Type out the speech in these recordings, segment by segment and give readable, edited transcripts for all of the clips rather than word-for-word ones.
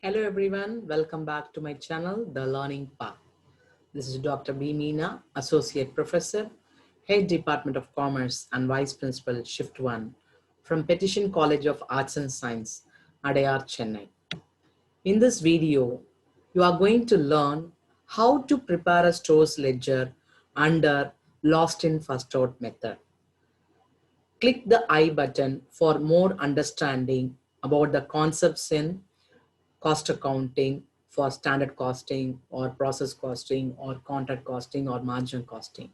Hello everyone, welcome back to my channel, The Learning Path. This is Dr. B. Meena, Associate Professor, Head Department of Commerce and Vice Principal Shift 1 from Petition College of Arts and Science, Adayar, Chennai. In this video, you are going to learn how to prepare a store's ledger under Lost in First Out method. Click the I button for more understanding about the concepts in cost accounting for standard costing or process costing or contract costing or margin costing.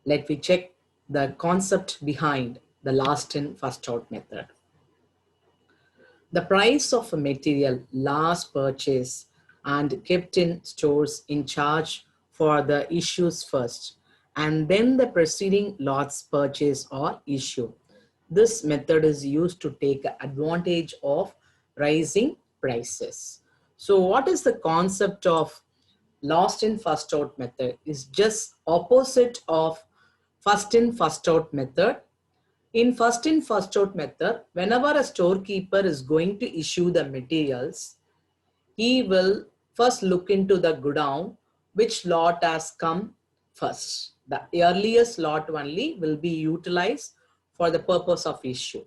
Let me check the concept behind the last in first out method. The price of a material last purchased and kept in stores in charge for the issues first and then the preceding lots purchase or issue. This method is used to take advantage of rising prices. So what is the concept of lost in first out method? Is just opposite of first in first out method. In first out method, whenever a storekeeper is going to issue the materials, he will first look into the godown, which lot has come first. The earliest lot only will be utilized for the purpose of issue.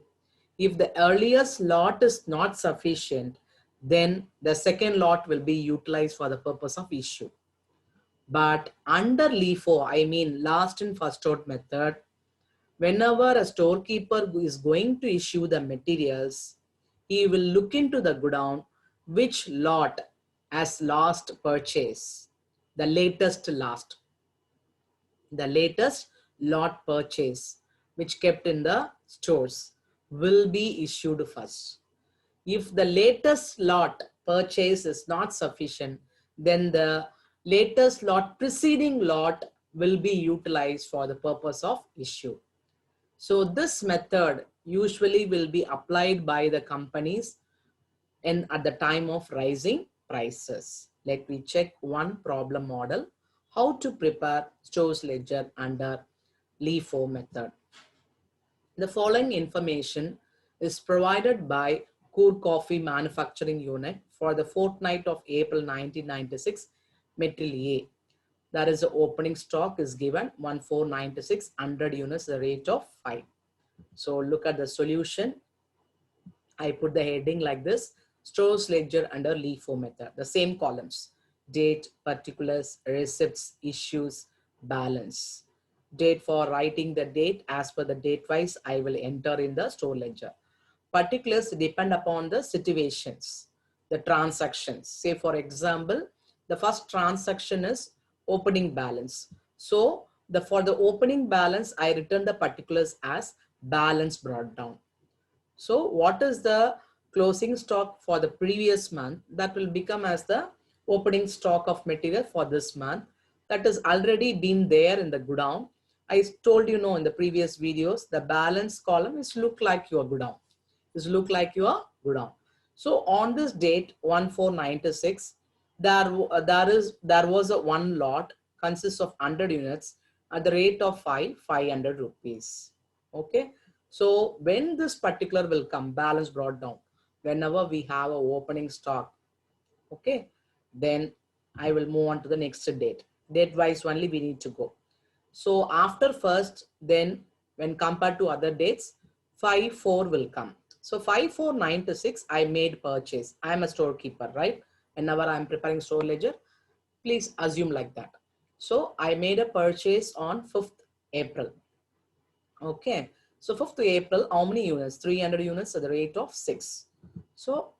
If the earliest lot is not sufficient, then the second lot will be utilized for the purpose of issue. But under LIFO, I mean last in first out method, whenever a storekeeper is going to issue the materials, he will look into the godown which lot has last purchase, the latest lot purchase which kept in the stores will be issued first. If the latest lot purchase is not sufficient, then the latest lot preceding lot will be utilized for the purpose of issue. So this method usually will be applied by the companies at the time of rising prices. Let me check one problem model, how to prepare stores ledger under LIFO method. The following information is provided by Coor Coffee Manufacturing Unit for the fortnight of April 1996, Material A. That is the opening stock is given 1496, 100 units, the rate of 5. So look at the solution. I put the heading like this: stores ledger under LIFO method. The same columns: date, particulars, receipts, issues, balance. Date, for writing the date as per the date wise, I will enter in the store ledger. Particulars depend upon the situations, the transactions. Say for example, the first transaction is opening balance. So for the opening balance, I return the particulars as balance brought down. So what is the closing stock for the previous month? That will become as the opening stock of material for this month. That is already been there in the godown. I told you know in the previous videos, the balance column is look like your godown. So on this date 1496, there was a one lot consists of 100 units at the rate of 500 rupees. Okay. So when this particular will come, balance brought down, whenever we have a opening stock, okay, then I will move on to the next date. Date wise only we need to go. So after first, then when compared to other dates, 5/4 will come. So 5/4/96, I made purchase. I am a storekeeper, right? Whenever I am preparing store ledger, please assume like that. So I made a purchase on 5th April. Okay. So 5th April, how many units? 300 units at the rate of 6. So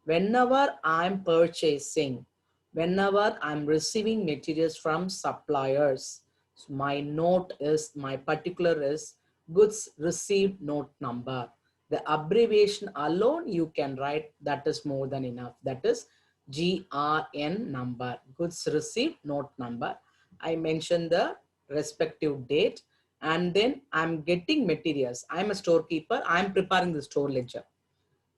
whenever I'm purchasing, whenever I'm receiving materials from suppliers, so my note is, my particular is goods received note number. The abbreviation alone you can write, that is more than enough. That is GRN number, goods received note number. I mentioned the respective date, and then I'm getting materials. I'm a storekeeper. I'm preparing the store ledger.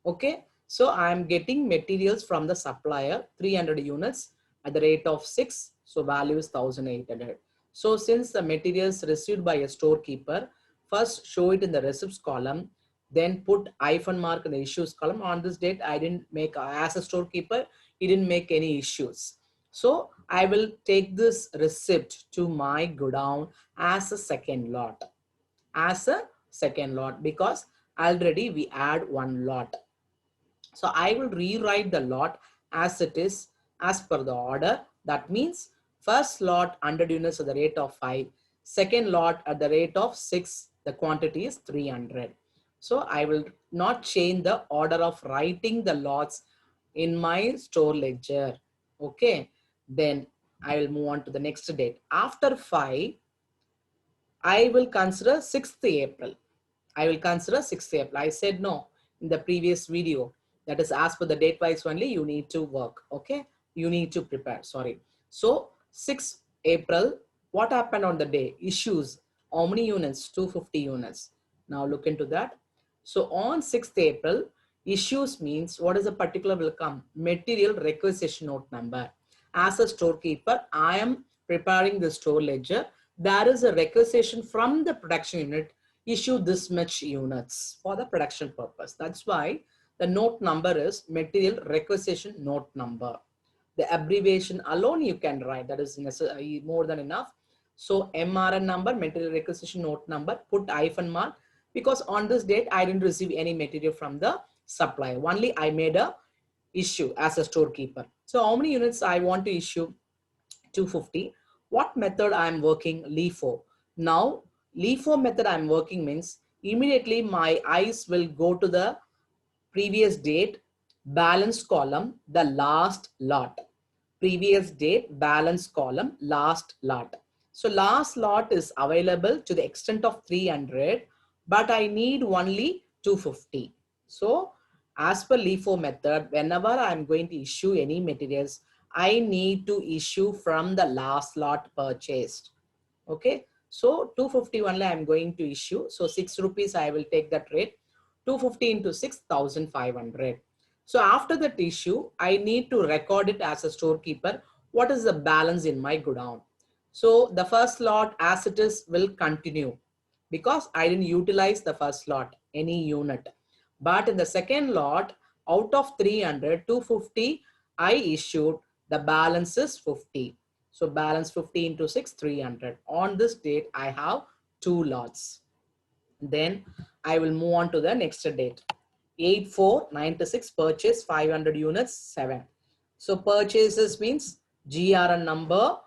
Okay. So I'm getting materials from the supplier, 300 units at the rate of 6. So value is 1800. So since the materials received by a storekeeper, first show it in the receipts column. Then put hyphen mark in the issues column. On this date, I didn't make, as a storekeeper, he didn't make any issues. So I will take this receipt to my godown as a second lot, because already we add one lot. So I will rewrite the lot as it is as per the order. That means first lot 100 units at the rate of 5, second lot at the rate of 6, the quantity is 300. So I will not change the order of writing the lots in my store ledger. Okay, then I will move on to the next date. After 5, I will consider 6th April. I will consider 6th April. I said no in the previous video. That is as per the date wise only you need to work. Okay. You need to prepare. Sorry. So 6th April, what happened on the day? Issues. How many units? 250 units. Now look into that. So on 6th April, issues means what is a particular will come? Material requisition note number. As a storekeeper, I am preparing the store ledger. There is a requisition from the production unit, issue this much units for the production purpose. That's why the note number is material requisition note number. The abbreviation alone you can write, that is necessary, more than enough. So MRN number, material requisition note number, put hyphen mark, because on this date I didn't receive any material from the supplier. Only I made a issue as a storekeeper. So how many units I want to issue? 250. What method I am working? LIFO. Now LIFO method I am working means immediately my eyes will go to the previous date, balance column, the last lot. Previous date, balance column, last lot. So last lot is available to the extent of 300, but I need only 250. So as per LIFO method, whenever I'm going to issue any materials, I need to issue from the last lot purchased. Okay. So 250 only I'm going to issue. So 6 rupees I will take that rate. 250 into 6,500. So after that issue, I need to record it as a storekeeper. What is the balance in my godown? So the first lot as it is will continue because I didn't utilize the first lot, any unit. But in the second lot, out of 300, 250 I issued, the balance is 50. So balance 50 into 6, 300. On this date, I have 2 lots. Then I will move on to the next date. 8496 purchase 500 units 7. So purchases means GRN number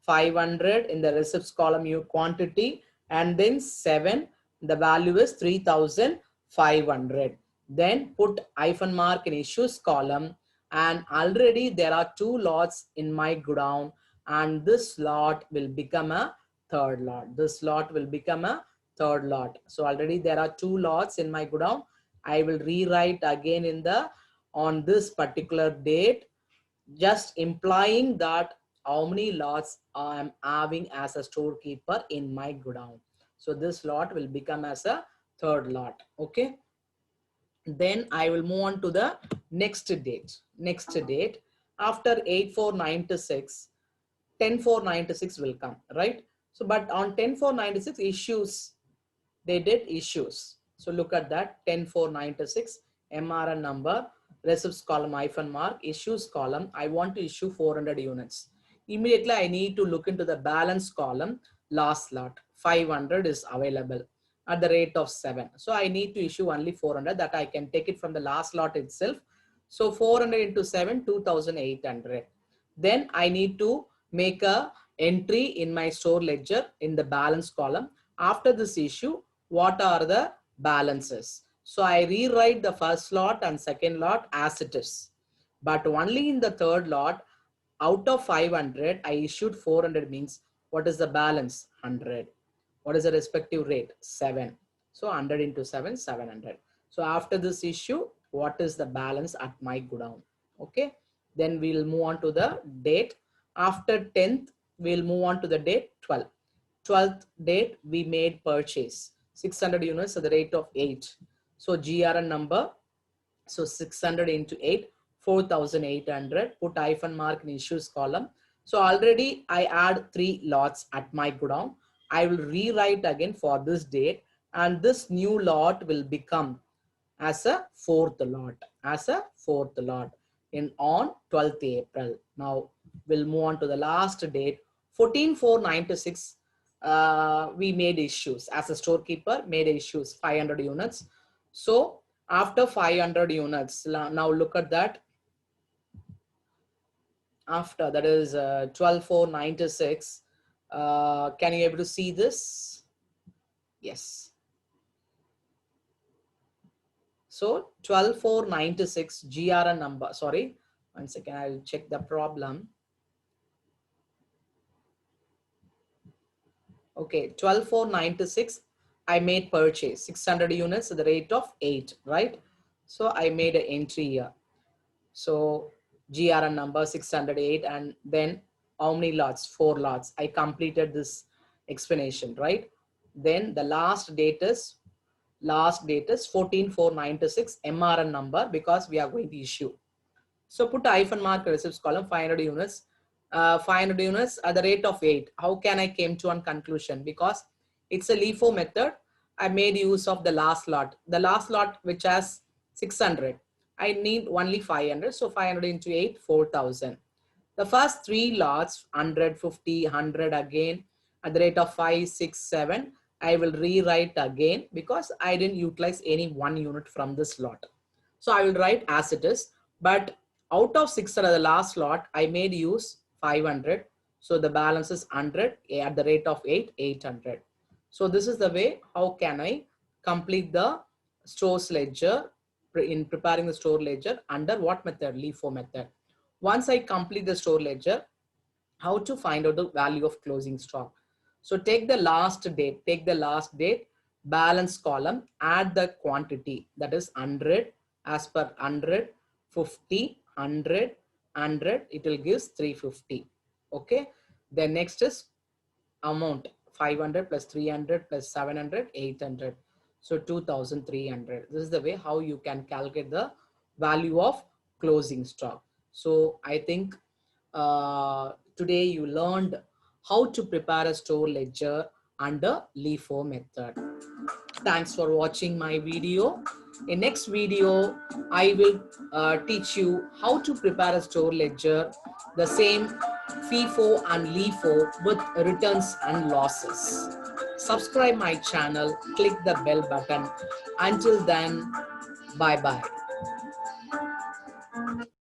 500 in the receipts column you quantity, and then 7, the value is 3500. Then put hyphen mark in issues column, and already there are 2 lots in my godown, and this lot will become a third lot. This lot will become a third lot. So already there are 2 lots in my godown. I will rewrite again in the on this particular date, just implying that how many lots I am having as a storekeeper in my godown. So this lot will become as a third lot. Okay. Then I will move on to the next date. Next date after 8496, 10496 will come, right? So but on 10496 issues, they did issues. So look at that, 10496 MRN number, receipts column hyphen mark, issues column. I want to issue 400 units. Immediately I need to look into the balance column, last lot, 500 is available at the rate of 7. So I need to issue only 400, that I can take it from the last lot itself. So 400 into 7, 2800. Then I need to make a entry in my store ledger in the balance column. After this issue, what are the balances? So I rewrite the first lot and second lot as it is. But only in the third lot, out of 500, I issued 400 means what is the balance? 100. What is the respective rate? 7. So 100 into 7, 700. So after this issue, what is the balance at my godown? Okay. Then we'll move on to the date. After 10th, we'll move on to the date 12th. 12th date, we made purchase 600 units at the rate of 8. So GRN number, so 600 into 8, 4800. Put hyphen mark in issues column. So already I add 3 lots at my godown. I will rewrite again for this date, and this new lot will become as a fourth lot, on 12th April. Now we'll move on to the last date, 14/4/96. We made issues as a storekeeper, made issues 500 units. So after 500 units, now look at that. After that is 12/4/96. Can you able to see this? Yes. So 12/4/96 GRN number. Sorry, 1 second. I'll check the problem. Okay, 12/4/96. I made purchase 600 units at the rate of 8, right? So I made an entry here. So GRN number 608, and then how many lots? 4 lots. I completed this explanation, right? Then the last date is 14/4/96 MRN number, because we are going to issue. So put hyphen mark receipts column 500 units. 500 units at the rate of 8. How can I came to one conclusion? Because it's a LIFO method. I made use of the last lot. The last lot which has 600. I need only 500. So 500 into 8, 4,000. The first 3 lots, 100, 50, 100 again at the rate of 5, 6, 7. I will rewrite again because I didn't utilize any 1 unit from this lot. So I will write as it is. But out of 600, the last lot, I made use 500. So the balance is 100 at the rate of 8, 800. So this is the way how can I complete the stores ledger in preparing the store ledger under what method? LIFO method. Once I complete the store ledger, how to find out the value of closing stock? So take the last date, balance column, add the quantity, that is 100, as per 100, 50, 100, 100, it will give 350. Okay. Then next is amount, 500 plus 300 plus 700, 800. So 2,300. This is the way how you can calculate the value of closing stock. So I think today you learned how to prepare a store ledger under LIFO method. Thanks for watching my video. In next video, I will teach you how to prepare a store ledger, the same FIFO and LIFO with returns and losses. Subscribe my channel, click the bell button. Until then, bye-bye.